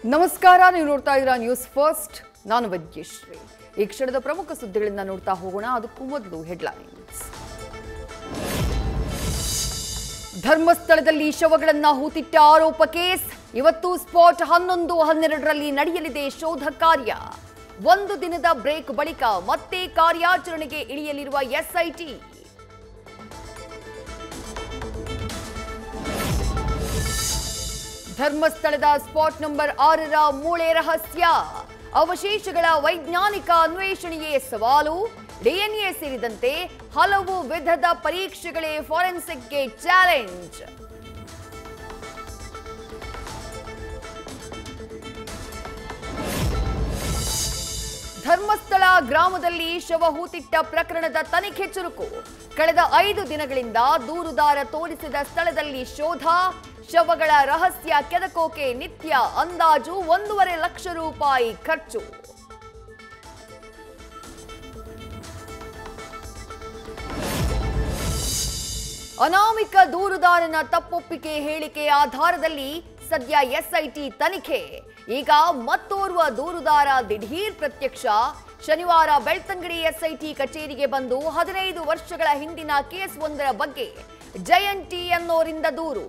ನಮಸ್ಕಾರ, ನೀವು ನೋಡ್ತಾ ಇದ್ದೀರಾ ನ್ಯೂಸ್ ಫಸ್ಟ್. ನಾನು ವೈದ್ಯಶ್ರೀ. ಈ ಕ್ಷಣದ ಪ್ರಮುಖ ಸುದ್ದಿಗಳನ್ನ ನೋಡ್ತಾ ಹೋಗೋಣ. ಅದಕ್ಕೂ ಮೊದಲು ಹೆಡ್ಲೈನ್ಸ್. ಧರ್ಮಸ್ಥಳದಲ್ಲಿ ಶವಗಳನ್ನ ಹೂತಿಟ್ಟ ಆರೋಪ ಕೇಸ್. ಇವತ್ತು ಸ್ಪಾಟ್ 11-12ರಲ್ಲಿ ನಡೆಯಲಿದೆ ಶೋಧ ಕಾರ್ಯ. ಒಂದು ದಿನದ ಬ್ರೇಕ್ ಬಳಿಕ ಮತ್ತೆ ಕಾರ್ಯಾಚರಣೆಗೆ ಇಳಿಯಲಿರುವ ಎಸ್ಐಟಿ. ಧರ್ಮಸ್ಥಳದ ಸ್ಪಾಟ್ ನಂಬರ್ 6ರ ಮೂಳೆ ರಹಸ್ಯ. ಅವಶೇಷಗಳ ವೈಜ್ಞಾನಿಕ ಅನ್ವೇಷಣೆಯೇ ಸವಾಲು. ಡಿಎನ್ಎ ಸೇರಿದಂತೆ ಹಲವು ವಿಧದ ಪರೀಕ್ಷೆಗಳೇ ಫಾರೆನ್ಸಿಕ್ಗೆ ಚಾಲೆಂಜ್. ಧರ್ಮಸ್ಥಳ ಗ್ರಾಮದಲ್ಲಿ ಶವ ಹೂತಿಟ್ಟ ಪ್ರಕರಣದ ತನಿಖೆ ಚುರುಕು. ಕಳೆದ 5 ದಿನಗಳಿಂದ ದೂರುದಾರ ತೋರಿಸಿದ ಸ್ಥಳದಲ್ಲಿ ಶೋಧ. ಶವಗಳ ರಹಸ್ಯ ಕೆದಕೋಕೆ ನಿತ್ಯ ಅಂದಾಜು 1.5 ಲಕ್ಷ ರೂಪಾಯಿ ಖರ್ಚು. ಅನಾಮಿಕ ದೂರುದಾರನ ತಪ್ಪೊಪ್ಪಿಗೆ ಹೇಳಿಕೆ ಆಧಾರದಲ್ಲಿ ಸದ್ಯ ಎಸ್ಐಟಿ ತನಿಖೆ. ಈಗ ಮತ್ತೋರ್ವ ದೂರುದಾರ ದಿಢೀರ್ ಪ್ರತ್ಯಕ್ಷ. ಶನಿವಾರ ಬೆಳ್ತಂಗಡಿ ಎಸ್ಐಟಿ ಕಚೇರಿಗೆ ಬಂದು 15 ವರ್ಷಗಳ ಹಿಂದಿನ ಕೇಸ್ ಒಂದರ ಬಗ್ಗೆ ಜಯಂತಿ ಅನ್ನೋರಿಂದ ದೂರು.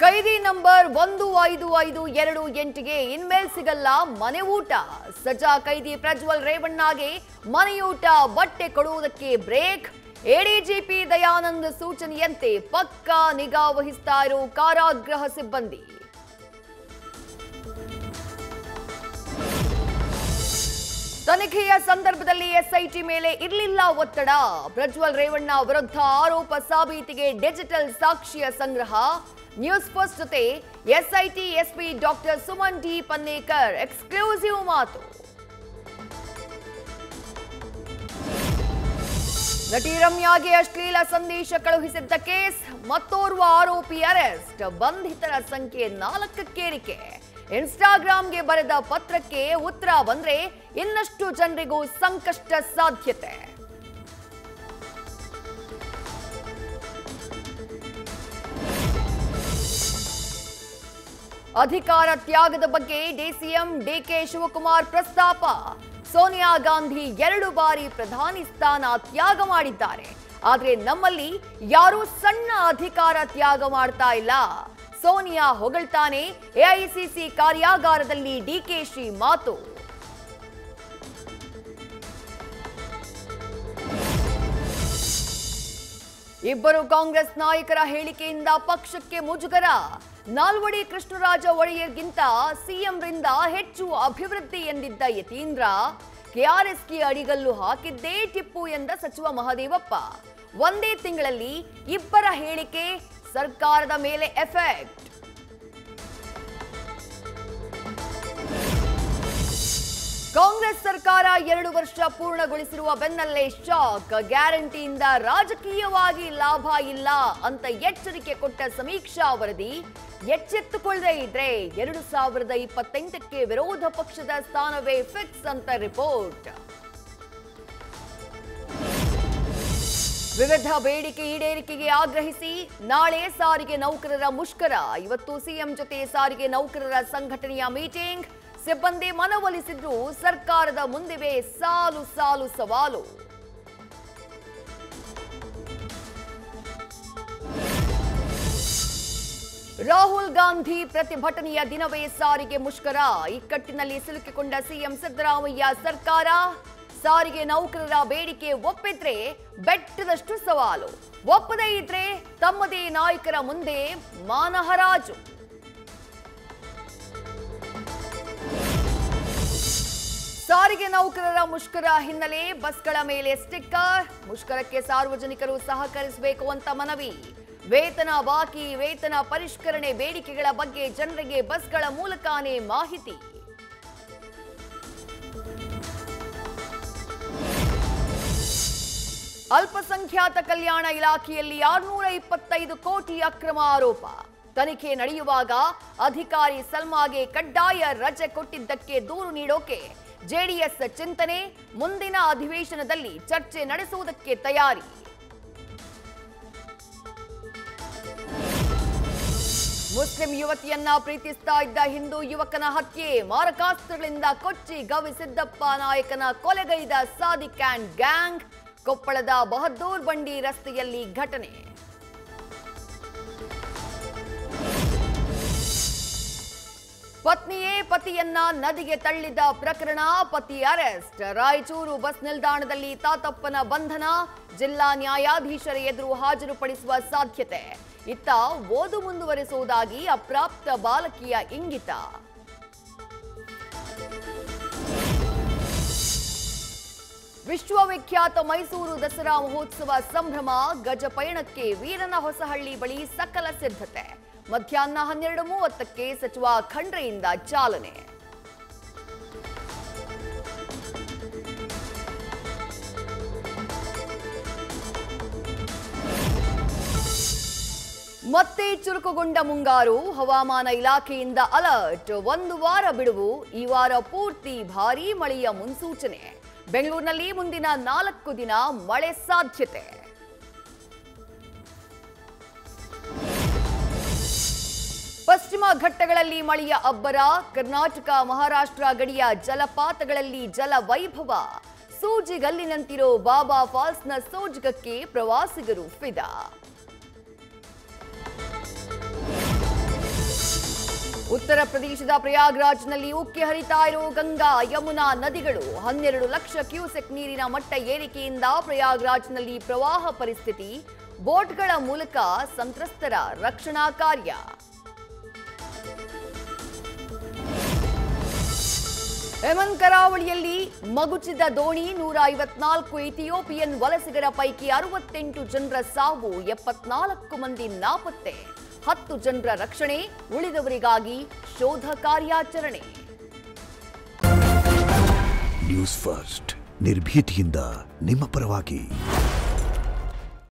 ಕೈದಿ ನಂಬರ್ 15528ಗೆ ಇನ್ಮೇಲ್ ಸಿಗಲ್ಲ ಮನೆ ಊಟ. ಸಜಾ ಕೈದಿ ಪ್ರಜ್ವಲ್ ರೇವಣ್ಣಗೆ ಮನೆಯೂಟ ಬಟ್ಟೆ ಕೊಡುವುದಕ್ಕೆ ಬ್ರೇಕ್. ಎಡಿಜಿಪಿ ದಯಾನಂದ್ ಸೂಚನೆಯಂತೆ ಪಕ್ಕಾ ನಿಗಾ ವಹಿಸ್ತಾ ಇರೋ ಕಾರಾಗೃಹ ಸಿಬ್ಬಂದಿ. ತನಿಖೆಯ ಸಂದರ್ಭದಲ್ಲಿ ಎಸ್ಐಟಿ ಮೇಲೆ ಇರಲಿಲ್ಲ ಒತ್ತಡ. ಪ್ರಜ್ವಲ್ ರೇವಣ್ಣ ವಿರುದ್ಧ ಆರೋಪ ಸಾಬೀತಿಗೆ ಡಿಜಿಟಲ್ ಸಾಕ್ಷ್ಯ ಸಂಗ್ರಹ. ನ್ಯೂಸ್ ಫಸ್ಟ್ ಜೊತೆ SIT SP doctor Suman D Pannekar exclusive ಮಾತು. ನಟಿ ರಮ್ಯಾಗೆ ಅಶ್ಲೀಲ ಸಂದೇಶ ಕಳುಹಿಸಿದ್ದ ಕೇಸ್. ಮತ್ತೋರ್ವ ಆರೋಪಿ ಅರೆಸ್ಟ್. ಬಂಧಿತರ ಸಂಖ್ಯೆ 4ಕ್ಕೇರಿಕೆ. ಇನ್ಸ್ಟಾಗ್ರಾಂಗೆ ಬರೆದ ಪತ್ರಕ್ಕೆ ಉತ್ತರ ಬಂದ್ರೆ ಇನ್ನಷ್ಟು ಜನರಿಗೂ ಸಂಕಷ್ಟ ಸಾಧ್ಯತೆ. ಅಧಿಕಾರ ತ್ಯಾಗದ ಬಗ್ಗೆ ಡಿಸಿಎಂ ಡಿಕೆ ಶಿವಕುಮಾರ್ ಪ್ರಸ್ತಾಪ. ಸೋನಿಯಾ ಗಾಂಧಿ 2 ಬಾರಿ ಪ್ರಧಾನಿ ಸ್ಥಾನ ತ್ಯಾಗ ಮಾಡಿದ್ದಾರೆ. ಆದ್ರೆ ನಮ್ಮಲ್ಲಿ ಯಾರೂ ಸಣ್ಣ ಅಧಿಕಾರ ತ್ಯಾಗ ಮಾಡ್ತಾ ಇಲ್ಲ. ಸೋನಿಯಾ ಹೊಗಳ್ತಾನೆ. ಎಐಸಿಸಿ ಕಾರ್ಯಾಗಾರದಲ್ಲಿ ಡಿಕೆಶಿ ಮಾತು. ಇಬ್ಬರು ಕಾಂಗ್ರೆಸ್ ನಾಯಕರ ಹೇಳಿಕೆಯಿಂದ ಪಕ್ಷಕ್ಕೆ ಮುಜುಗರ. ನಾಲ್ವಡಿ ಕೃಷ್ಣರಾಜ ಒಡೆಯರ್ಗಿಂತ ಸಿಎಂರಿಂದ ಹೆಚ್ಚು ಅಭಿವೃದ್ಧಿ ಎಂದಿದ್ದ ಯತೀಂದ್ರ ಕೆಆರ್ಎಸ್ಗೆ ಅಡಿಗಲ್ಲು ಹಾಕಿದ್ದೇ ಟಿಪ್ಪು ಎಂದ ಸಚಿವ ಮಹದೇವಪ್ಪ. ಒಂದೇ ತಿಂಗಳಲ್ಲಿ ಇಬ್ಬರ ಹೇಳಿಕೆ ಸರ್ಕಾರದ ಮೇಲೆ ಎಫೆಕ್ಟ್. ಕಾಂಗ್ರೆಸ್ ಸರ್ಕಾರ 2 ವರ್ಷ ಪೂರ್ಣಗೊಳಿಸಿರುವ ಬೆನ್ನಲ್ಲೇ ಶಾಕ್. ಗ್ಯಾರಂಟಿಯಿಂದ ರಾಜಕೀಯವಾಗಿ ಲಾಭ ಇಲ್ಲ ಅಂತ ಎಚ್ಚರಿಕೆ ಕೊಟ್ಟ ಸಮೀಕ್ಷಾ ವರದಿ. ಎಚ್ಚೆತ್ತುಕೊಳ್ಳದೆ ಇದ್ರೆ 2028ಕ್ಕೆ ವಿರೋಧ ಪಕ್ಷದ ಸ್ಥಾನವೇ ಫಿಕ್ಸ್ ಅಂತ ರಿಪೋರ್ಟ್. ವಿವಿಧ ಬೇಡಿಕೆ ಈಡೇರಿಕೆಗೆ ಆಗ್ರಹಿಸಿ ನಾಳೆ ಸಾರಿಗೆ ನೌಕರರ ಮುಷ್ಕರ. ಇವತ್ತು ಸಿಎಂ ಜೊತೆ ಸಾರಿಗೆ ನೌಕರರ ಸಂಘಟನೆಯ ಮೀಟಿಂಗ್. ಸಿಬ್ಬಂದಿ ಮನವೊಲಿಸಿದ್ರು ಸರ್ಕಾರದ ಮುಂದಿವೆ ಸಾಲು ಸಾಲು ಸವಾಲು. ರಾಹುಲ್ ಗಾಂಧಿ ಪ್ರತಿಭಟನೆಯ ದಿನವೇ ಸಾರಿಗೆ ಮುಷ್ಕರ. ಇಕ್ಕಟ್ಟಿನಲ್ಲಿ ಸಿಲುಕಿಕೊಂಡ ಸಿಎಂ ಸಿದ್ದರಾಮಯ್ಯ ಸರ್ಕಾರ. ಸಾರಿಗೆ ನೌಕರರ ಬೇಡಿಕೆ ಒಪ್ಪಿದ್ರೆ ಬೆಟ್ಟದಷ್ಟು ಸವಾಲು. ಒಪ್ಪದೇ ಇದ್ರೆ ತಮ್ಮದೇ ನಾಯಕರ ಮುಂದೆ ಮಾನಹರಾಜು. ಸಾರಿಗೆ ನೌಕರರ ಮುಷ್ಕರ ಹಿನ್ನೆಲೆ ಬಸ್ಗಳ ಮೇಲೆ ಸ್ಟಿಕ್ಕರ್. ಮುಷ್ಕರಕ್ಕೆ ಸಾರ್ವಜನಿಕರು ಸಹಕರಿಸಬೇಕು ಅಂತ ಮನವಿ. ವೇತನ ಬಾಕಿ, ವೇತನ ಪರಿಷ್ಕರಣೆ ಬೇಡಿಕೆಗಳ ಬಗ್ಗೆ ಜನರಿಗೆ ಬಸ್ಗಳ ಮೂಲಕನೇ ಮಾಹಿತಿ. ಅಲ್ಪಸಂಖ್ಯಾತ ಕಲ್ಯಾಣ ಇಲಾಖೆಯಲ್ಲಿ 625 ಕೋಟಿ ಅಕ್ರಮ ಆರೋಪ. ತನಿಖೆ ನಡೆಯುವಾಗ ಅಧಿಕಾರಿ ಸಲ್ಮಾಗೆ ಕಡ್ಡಾಯ ರಜೆ ಕೊಟ್ಟಿದ್ದಕ್ಕೆ ದೂರು ನೀಡೋಕೆ ಜೆಡಿಎಸ್ ಚಿಂತನೆ, ಮುಂದಿನ ಅಧಿವೇಶನದಲ್ಲಿ ಚರ್ಚೆ ನಡೆಸುವುದಕ್ಕೆ ತಯಾರಿ. ಮುಸ್ಲಿಂ ಯುವತಿಯನ್ನ ಪ್ರೀತಿಸ್ತಾ ಇದ್ದ ಹಿಂದೂ ಯುವಕನ ಹತ್ಯೆ, ಮಾರಕಾಸ್ತ್ರಗಳಿಂದ ಕೊಚ್ಚಿ ಗವಿಸಿದ್ದಪ್ಪ ನಾಯಕನ ಕೊಲೆಗೈದ ಸಾದಿಕ್ ಅಂಡ್ ಗ್ಯಾಂಗ್. ಕೊಪ್ಪಳದ ಬಹದ್ದೂರ್ ಬಂಡಿ ರಸ್ತೆಯಲ್ಲಿ ಘಟನೆ. ಪತ್ನಿಯೇ ಪತಿಯನ್ನ ನದಿಗೆ ತಳ್ಳಿದ ಪ್ರಕರಣ, ಪತಿ ಅರೆಸ್ಟ್. ರಾಯಚೂರು ಬಸ್ ನಿಲ್ದಾಣದಲ್ಲಿ ತಾತಪ್ಪನ ಬಂಧನ, ಜಿಲ್ಲಾ ನ್ಯಾಯಾಧೀಶರ ಎದುರು ಹಾಜರುಪಡಿಸುವ ಸಾಧ್ಯತೆ. ಇತ್ತ ಓದು ಮುಂದುವರಿಸುವುದಾಗಿ ಅಪ್ರಾಪ್ತ ಬಾಲಕಿಯ ಇಂಗಿತ. ವಿಶ್ವವಿಖ್ಯಾತ ಮೈಸೂರು ದಸರಾ ಮಹೋತ್ಸವ ಸಂಭ್ರಮ, ಗಜಪಯಣಕ್ಕೆ ವೀರನ ಹೊಸಹಳ್ಳಿ ಬಳಿ ಸಕಲ ಸಿದ್ಧತೆ. ಮಧ್ಯಾಹ್ನ 12:30ಕ್ಕೆ ಸಚಿವ ಖಂಡ್ರೆಯಿಂದ ಚಾಲನೆ. ಮತ್ತೆ ಚುರುಕುಗೊಂಡ ಮುಂಗಾರು, ಹವಾಮಾನ ಇಲಾಖೆಯಿಂದ ಅಲರ್ಟ್. 1 ವಾರ ಬಿಡುವು, ಈ ವಾರ ಪೂರ್ತಿ ಭಾರೀ ಮಳೆಯ ಮುನ್ಸೂಚನೆ. ಬೆಂಗಳೂರಿನಲ್ಲಿ ಮುಂದಿನ 4 ದಿನ ಮಳೆ ಸಾಧ್ಯತೆ. ಪಶ್ಚಿಮ ಘಟ್ಟಗಳಲ್ಲಿ ಮಳೆಯ ಅಬ್ಬರ, ಕರ್ನಾಟಕ ಮಹಾರಾಷ್ಟ್ರ ಗಡಿಯ ಜಲಪಾತಗಳಲ್ಲಿ ಜಲ ವೈಭವ. ಸೂಜಿಗಲ್ಲಿನಂತಿರೋ ಬಾಬಾ ಫಾಲ್ಸ್ನ ಸೋಜಿಗಕ್ಕೆ ಪ್ರವಾಸಿಗರು ಫಿದಾ. ಉತ್ತರ ಪ್ರದೇಶದ ಪ್ರಯಾಗ್ರಾಜ್ನಲ್ಲಿ ಉಕ್ಕಿ ಹರಿತಾ ಇರೋ ಗಂಗಾ ಯಮುನಾ ನದಿಗಳು. 12 ಲಕ್ಷ ಕ್ಯೂಸೆಕ್ ನೀರಿನ ಮಟ್ಟ ಏರಿಕೆಯಿಂದ ಪ್ರಯಾಗ್ರಾಜ್ನಲ್ಲಿ ಪ್ರವಾಹ ಪರಿಸ್ಥಿತಿ. ಬೋಟ್ಗಳ ಮೂಲಕ ಸಂತ್ರಸ್ತರ ರಕ್ಷಣಾ ಕಾರ್ಯ. ಯೆಮನ್ ಕರಾವಳಿಯಲ್ಲಿ ಮಗುಚಿದ ದೋಣಿ, 154 ಇಥಿಯೋಪಿಯನ್ ವಲಸಿಗರ ಪೈಕಿ 68 ಜನರ ಸಾವು, 74 ಮಂದಿ ನಾಪತ್ತೆ. 10 ಜನರ ರಕ್ಷಣೆ, ಉಳಿದವರಿಗಾಗಿ ಶೋಧ ಕಾರ್ಯಾಚರಣೆ. ನ್ಯೂಸ್ ಫಸ್ಟ್, ನಿರ್ಭೀತಿಯಿಂದ ನಿಮ್ಮ ಪರವಾಗಿ.